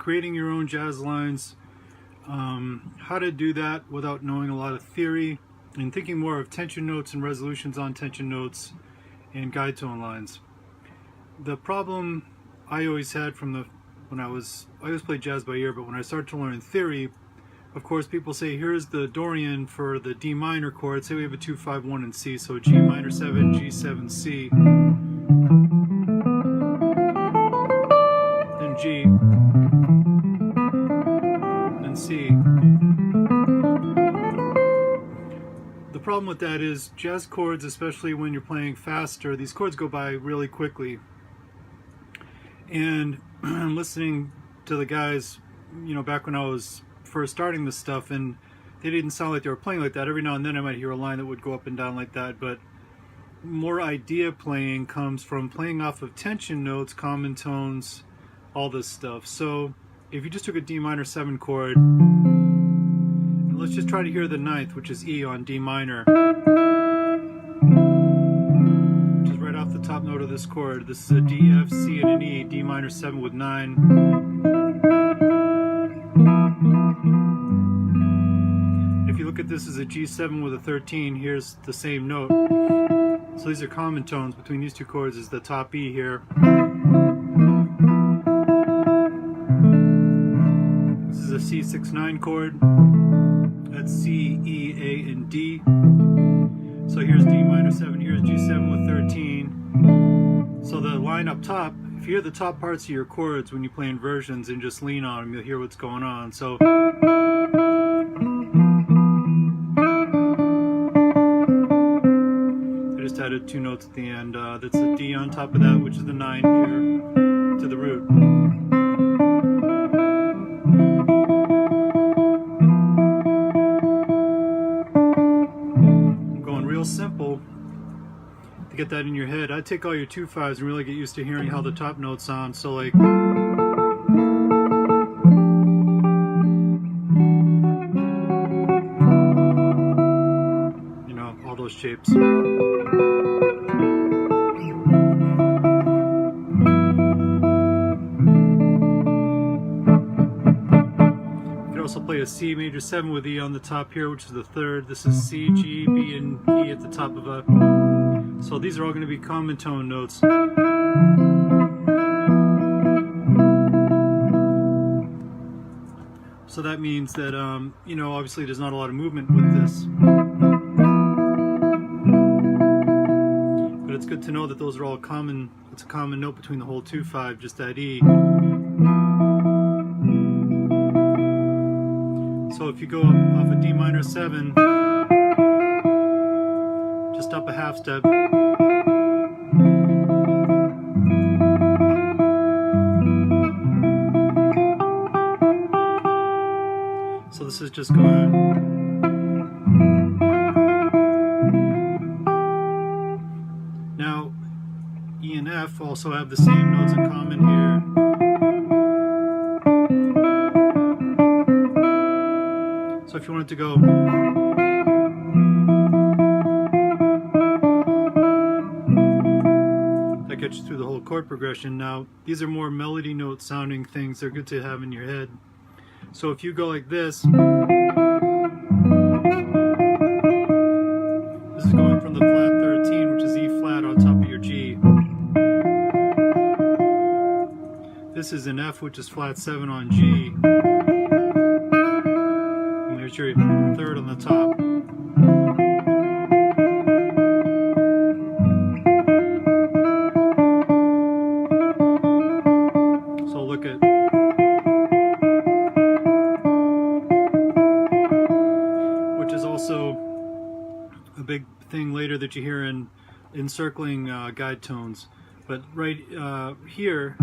creating your own jazz lines, how to do that without knowing a lot of theory, and thinking more of tension notes and resolutions on tension notes and guide tone lines. The problem I always had from I always played jazz by ear, but when I started to learn theory, of course people say here's the Dorian for the D minor chord. Say we have a 2, 5, 1 and C, so G minor 7, G7, C, then G, then C. The problem with that is jazz chords, especially when you're playing faster, these chords go by really quickly. And I'm listening to the guys, back when I was first starting this stuff, and they didn't sound like they were playing like that. Every now and then I might hear a line that would go up and down like that, but more idea playing comes from playing off of tension notes, common tones, all this stuff. So if you just took a D minor 7 chord, and let's just try to hear the ninth, which is E on D minor, which is right off the top note of this chord. This is a D, F, C, and an E, D minor 7 with 9. If you look at this as a G7 with a 13, here's the same note. So these are common tones between these two chords, is the top E here. This is a C6-9 chord. That's C, E, A, and D. So here's D minor 7, here's G7 with 13. So the line up top, if you hear the top parts of your chords when you play inversions and just lean on them, you'll hear what's going on. So I just added 2 notes at the end. That's a D on top of that, which is the 9 here to the root. Simple to get that in your head. I'd take all your 2/5s and really get used to hearing how the top notes sound. So like, all those shapes. You could also play a C major 7 with E on the top here, which is the 3rd. This is C, G, B, and E at the top of a. So these are all going to be common tone notes. So that means that, obviously there's not a lot of movement with this. But it's good to know that those are all common. It's a common note between the whole 2/5, just that E. So if you go off a D minor 7, just up a half step, so this is just going. Now E and F also have the same notes in common here. So if you wanted to go, that gets you through the whole chord progression. Now these are more melody note sounding things. They're good to have in your head. So if you go like this, this is going from the flat 13, which is E flat on top of your G. This is an F, which is flat 7 on G. There's your 3rd on the top. So look at, which is also a big thing later that you hear in circling guide tones. But right here,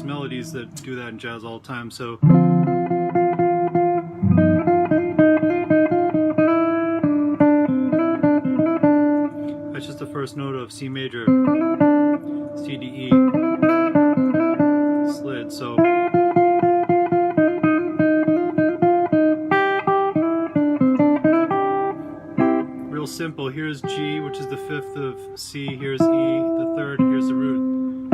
melodies that do that in jazz all the time. So that's just the first note of C major, C, D, E, slid. So real simple. Here's G, which which is the fifth of C. Here's E, the third, here's the root.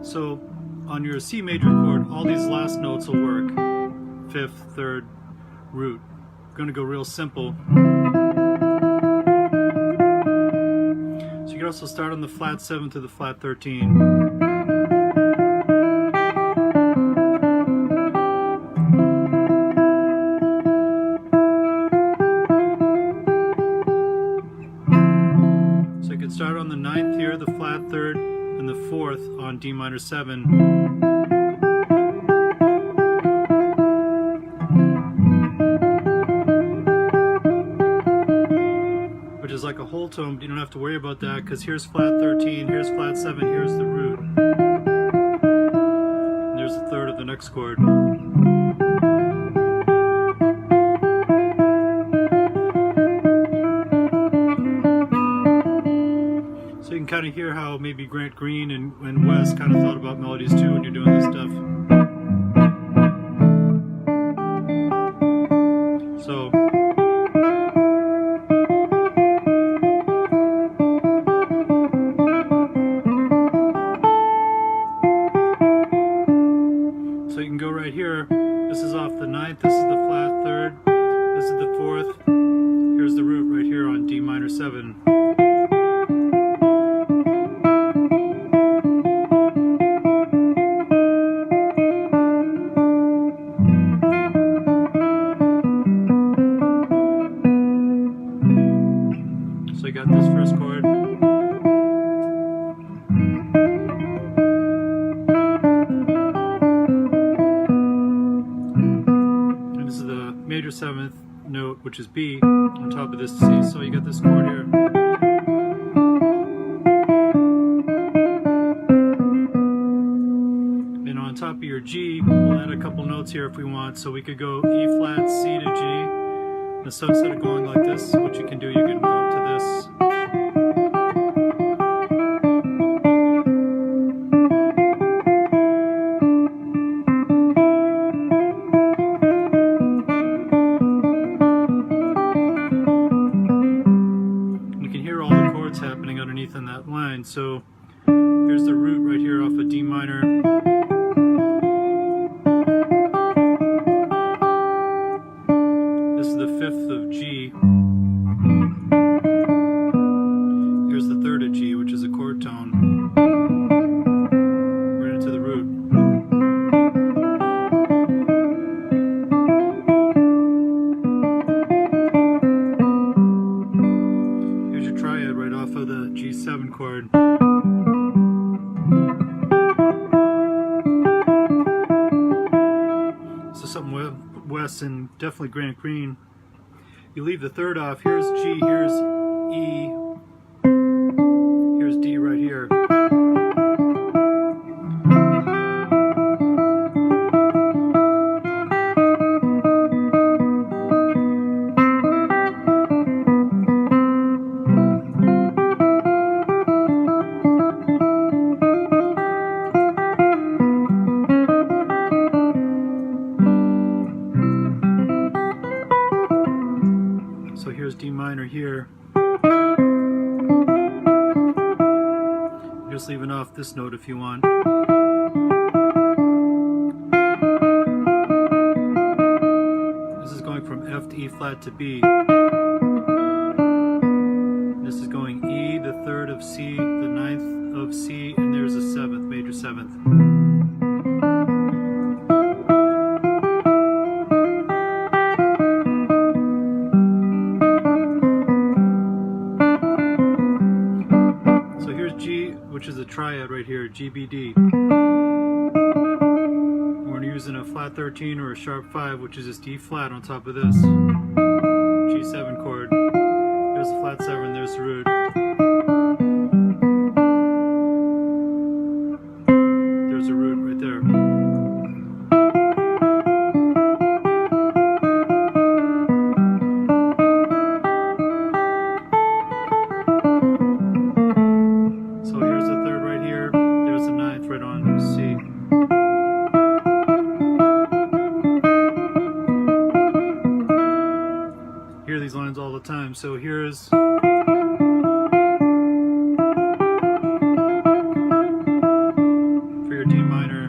So on your C major chord, all these last notes will work. Fifth, third, root. I'm going to go real simple. So you can also start on the flat 7 to the flat 13. Start on the 9th here, the flat 3rd, and the 4th on D minor 7. Which is like a whole tone, but you don't have to worry about that because here's flat 13, here's flat 7, here's the root. And there's the 3rd of the next chord. You can kind of hear how maybe Grant Green and Wes kind of thought about melodies too when you're doing this stuff. So you can go right here. This is off the 9th, this is the flat 3rd, this is the 4th, here's the root right here on D minor 7. So you got this first chord. And this is the major 7th note, which is B, on top of this C. So you got this chord here. And on top of your G, we'll add a couple notes here if we want. So we could go E flat, C to G. And so instead of going like this, what you can do, you can go to this. You can hear all the chords happening underneath on that line. So here's the root right here off of D minor. This is the 5th of G. Here's the 3rd of G, which is a chord tone. Right into the root. Here's your triad right off of the G7 chord. So something Wes and definitely Grant Green. You leave the 3rd off. Here's G, here's E, here's D right here. So here's D minor here. Just leaving off this note if you want. This is going from F to E flat to B. This is going E, the 3rd of C, the 9th of C, and there's a 7th, major 7th. Which is a triad right here, GBD. We're using a flat 13 or a sharp 5, which is just E flat on top of this G7 chord. There's the flat 7, there's the root. There's a root right there. these lines all the time. So here's for your D minor.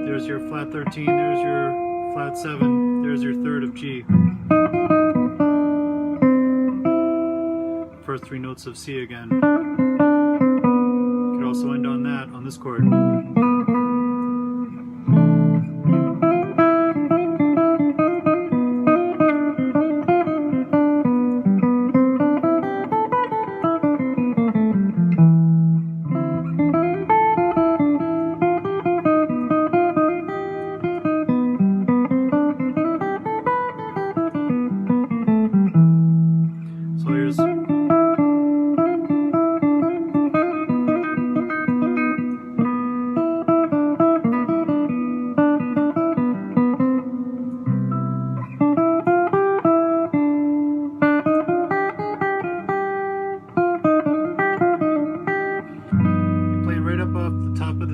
There's your flat 13, there's your flat 7, there's your third of G. First three notes of C again. You could also end on that, on this chord. So here's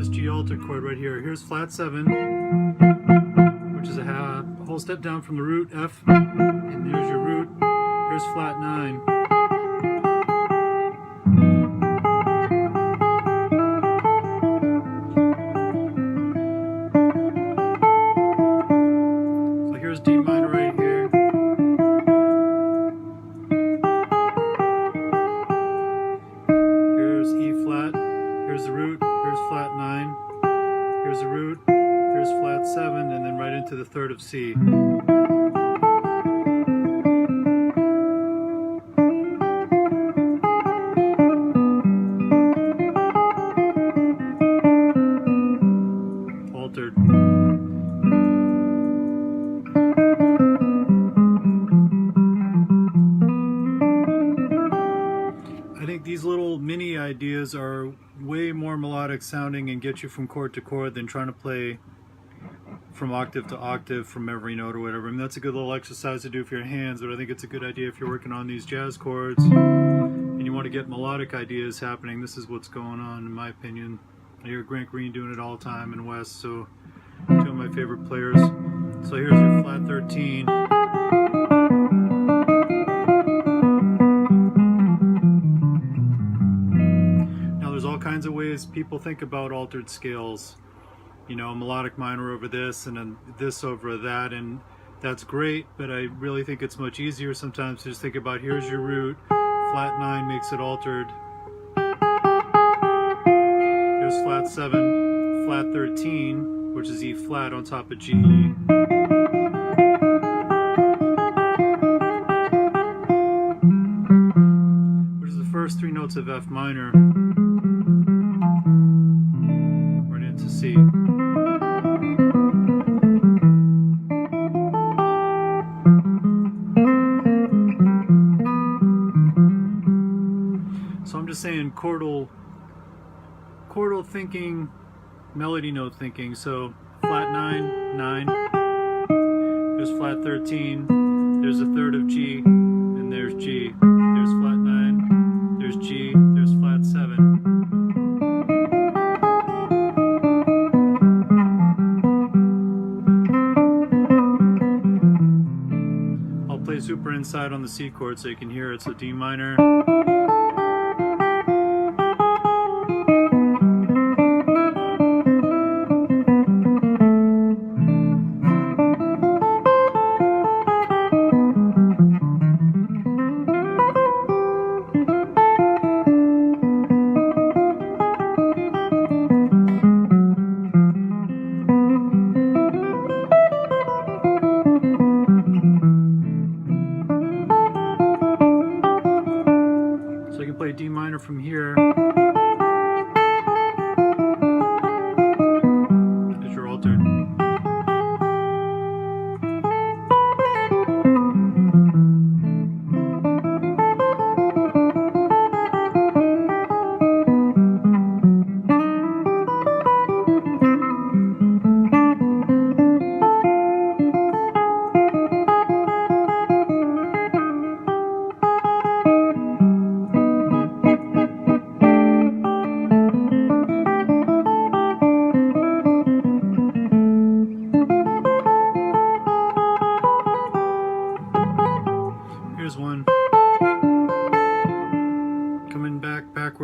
G altered chord right here. Here's flat 7, which is a whole step down from the root F, and there's your root. Here's flat 9. So here's D minor right here. Here's E flat. Here's the root. Here's flat 9, here's the root, here's flat 7, and then right into the third of C. Altered. I think these little mini ideas are way more melodic sounding and get you from chord to chord than trying to play from octave to octave from every note or whatever. I mean, that's a good little exercise to do for your hands, but I think it's a good idea if you're working on these jazz chords and you want to get melodic ideas happening. This is what's going on, in my opinion. I hear Grant Green doing it all the time in West, so two of my favorite players. So here's your flat 13. Kinds of ways people think about altered scales, you know, melodic minor over this and then this over that, and that's great, but I really think it's much easier sometimes to just think about here's your root, flat 9 makes it altered, here's flat 7, flat 13, which is E flat on top of G, which is the first three notes of F minor. C. So I'm just saying chordal thinking, melody note thinking. So flat 9, 9. There's flat 13. There's a third of G, and there's G. There's flat 9. There's G. There's flat 7. Super inside on the C chord so you can hear it. So D minor,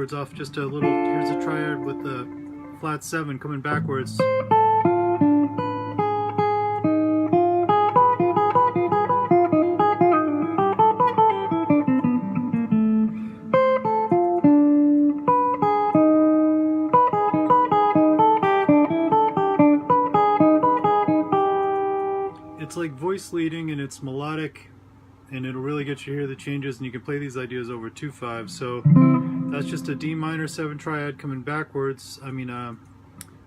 backwards off just a little. Here's a triad with the flat 7 coming backwards. It's like voice leading, and it's melodic, and it'll really get you to hear the changes, and you can play these ideas over 2/5. So that's just a D minor 7 triad coming backwards. I mean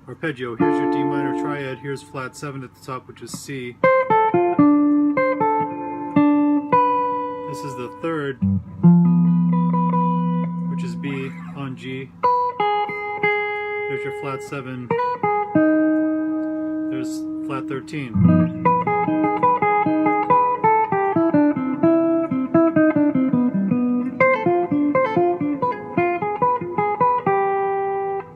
arpeggio. Here's your D minor triad, here's flat 7 at the top, which is C. This is the 3rd, which is B on G. There's your flat 7. There's flat 13.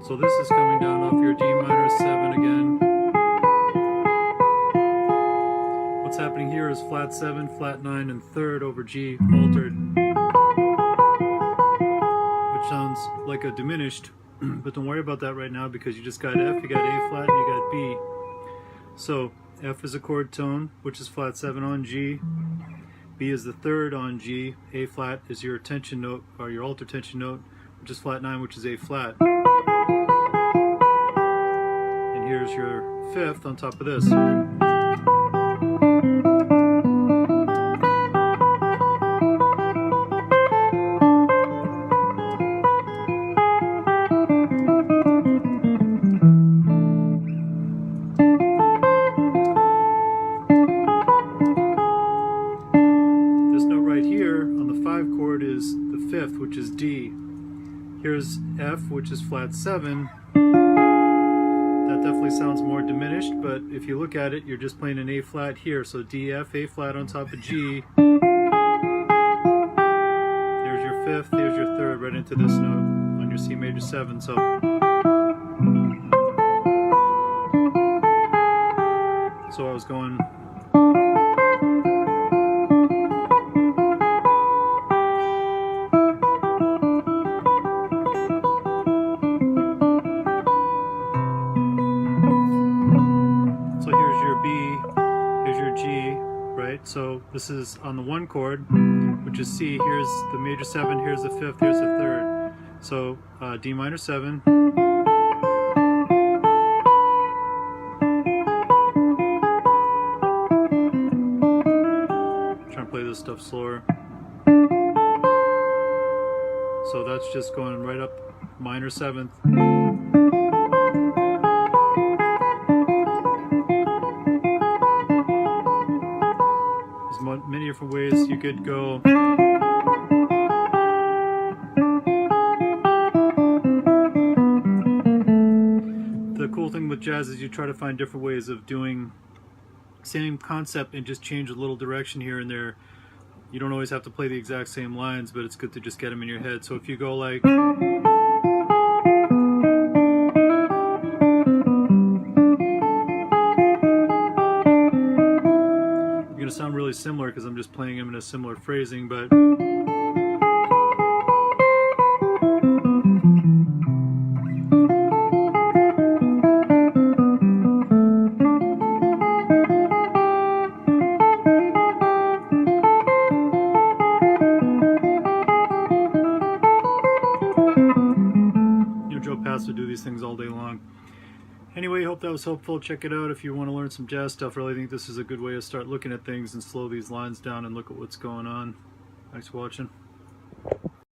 So this is coming down off your D minor 7 again. What's happening here is flat 7, flat 9, and 3rd over G altered, which sounds like a diminished, but don't worry about that right now because you just got F, you got A flat, and you got B. So F is a chord tone, which is flat 7 on G. B is the 3rd on G. A flat is your tension note, or your alter tension note, which is flat 9, which is A flat. And here's your 5th on top of this. This note right here on the 5 chord is the 5th, which is D. Here's F, which is flat 7. That definitely sounds more diminished, but if you look at it, you're just playing an A flat here. So D, F, A flat on top of G. There's your 5th, there's your 3rd, right into this note on your C major 7. So I was going. So this is on the 1 chord, which is C. Here's the major 7, here's the 5th, here's the 3rd. So D minor 7. Trying to play this stuff slower. So that's just going right up minor 7th. Many different ways you could go. The cool thing with jazz is you try to find different ways of doing same concept and just change a little direction here and there. You don't always have to play the exact same lines, but it's good to just get them in your head. So if you go like, going to sound really similar because I'm just playing them in a similar phrasing, but Joe Pass would do these things all day long. Anyway, hope that was helpful. Check it out if you want to learn some jazz stuff. I really think this is a good way to start looking at things and slow these lines down and look at what's going on. Thanks for watching.